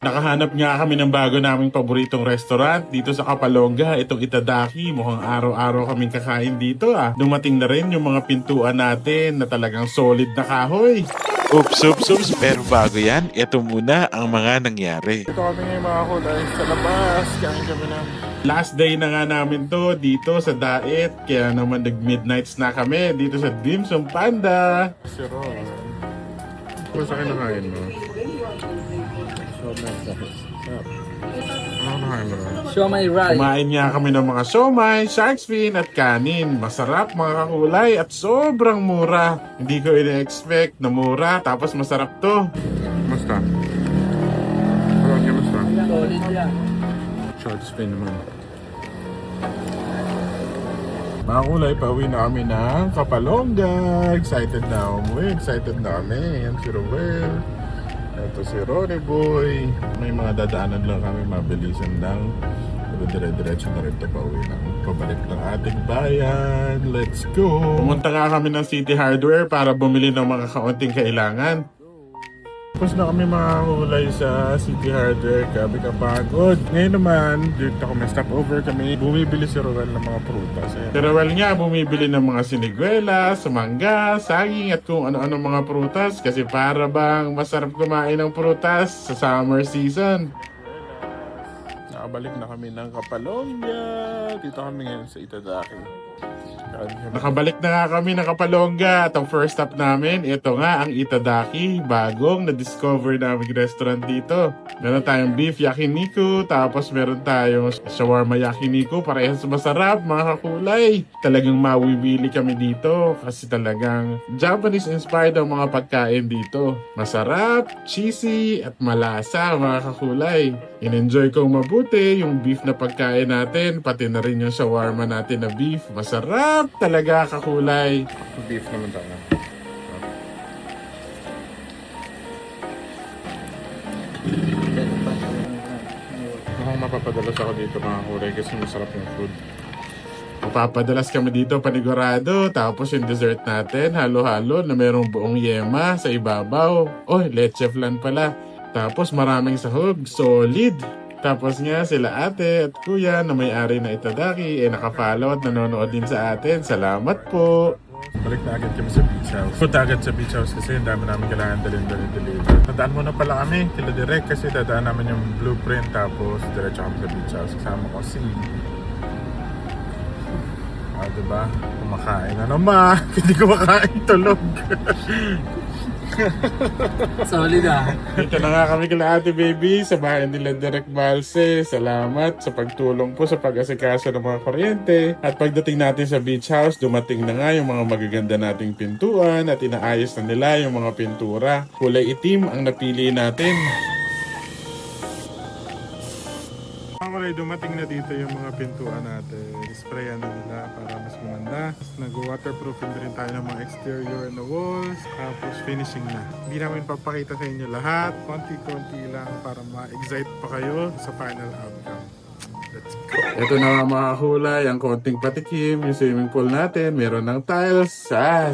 Nakahanap nga kami ng bago naming paboritong restaurant dito sa Kapalonga, itong Itadaki. Mukhang araw-araw kaming kakain dito ah. Dumating na rin yung mga pintuan natin na talagang solid na kahoy. Oops. Pero bago yan, ito muna ang mga nangyari. Ito kami ngayon mga kulay sa labas. Kain kami na. Last day na nga namin to dito sa Daet. Kaya naman nag-midnight snack kami dito sa Dim Sum Panda. Si Ron. Kung sa kinakain mo? Ano kinakain mo Ron? Siomai rice. Kumain nga kami ng mga siomai, shark's fin at kanin. Masarap mga kakulay at sobrang mura. Hindi ko ina-expect na mura tapos masarap to. Basta. Parang niya basta. Solid yan. Shark's fin naman. Mga kulay, pauwi na kami ng Kapalonga. Excited na umuwi. Excited na kami. Yan si Roel. Ito si Ronnie Boy. May mga dadaanan lang kami. Mabilisan lang. Pero dire-diretso na rin ito pauwi ng pabalik ng ating bayan. Let's go! Pumunta nga kami ng City Hardware para bumili ng mga kaunting kailangan. Tapos na kami mga hulay sa City Hardware, grabe kapagod. Ngayon naman, dito kami stopover kami, bumibili si Roel ng mga prutas. Si Roel nga bumibili ng mga siniguelas, mangga, saging at kung ano-ano mga prutas kasi para bang masarap kumain ng prutas sa summer season. Nakabalik na kami ng Kapalonga. Dito kami ngayon sa Itadaki. Nakabalik na nga kami ng Kapalonga at ang first stop namin, ito nga ang Itadaki, bagong na-discover namin restaurant dito. Meron tayong beef yakiniku, tapos meron tayong shawarma yakiniku, parehas masarap mga kakulay. Talagang mawibili kami dito kasi talagang Japanese inspired ang mga pagkain dito. Masarap, cheesy at malasa mga kakulay. In-enjoy kong mabuti yung beef na pagkain natin, pati na rin yung shawarma natin na beef. Masarap talaga kakulay. Beef naman tayo. Mukhang mapapadalas ako dito mga kulay kasi masarap yung food. Mapapadalas kami dito panigurado, tapos yung dessert natin, halo-halo na merong buong yema sa ibabaw. Oh, leche flan pala. Tapos maraming sahog, solid. Tapos nga sila ate at kuya na may-ari na Itadaki ay nakafollow at nanonood din sa atin. Salamat po! Balik na agad kami sa beach house. Punta agad sa beach house kasi ang dami namin kailangan deliver. Tandaan mo na pala kami, kila direct kasi dadaan namin yung blueprint tapos diretso kami sa beach house. Kasama ko si... diba? Kumakain na naman. Hindi kumakain, tulog. Solid ah. Dito na nga kami kila ate baby sa bahay nila Direk Balse. Salamat sa pagtulong po sa pag-asikaso ng mga kuryente. At pagdating natin sa beach house, dumating na nga yung mga magaganda nating pintuan at inaayos na nila yung mga pintura. Kulay itim ang napili natin. Okay, dumating na dito yung mga pintuan natin. Sprayan na nila para mas maganda. Nag-waterproofing rin tayo ng mga exterior na walls. Tapos finishing na. Hindi namin papakita sa inyo lahat. Konti-konti lang para ma-excite pa kayo sa final outcome. Let's go! Ito na mga hulay, ang konting patikim, yung swimming pool natin, meron ng tiles.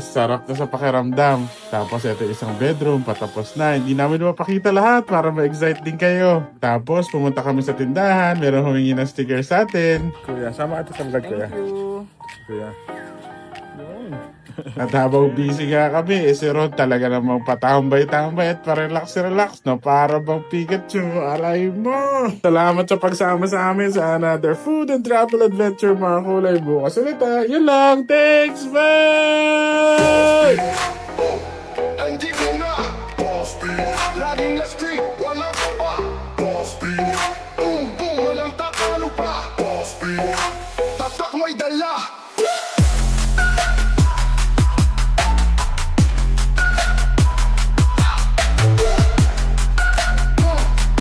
Sarap na sa pakiramdam. Tapos ito isang bedroom, patapos na. Hindi namin mapakita lahat para ma-excite din kayo. Tapos pumunta kami sa tindahan, meron humingi ng sticker sa atin. Kuya, sama ito sa vlog kuya. Thank you. Kuya. At habang busy nga kami, si Ron talaga namang patambay-tambay at parelax-relax na para bang Pikachu. Aray mo! Salamat sa pagsama sa amin sa another food and travel adventure mga kulay. Bukas ulit ha. Yun lang. Thanks! Bye!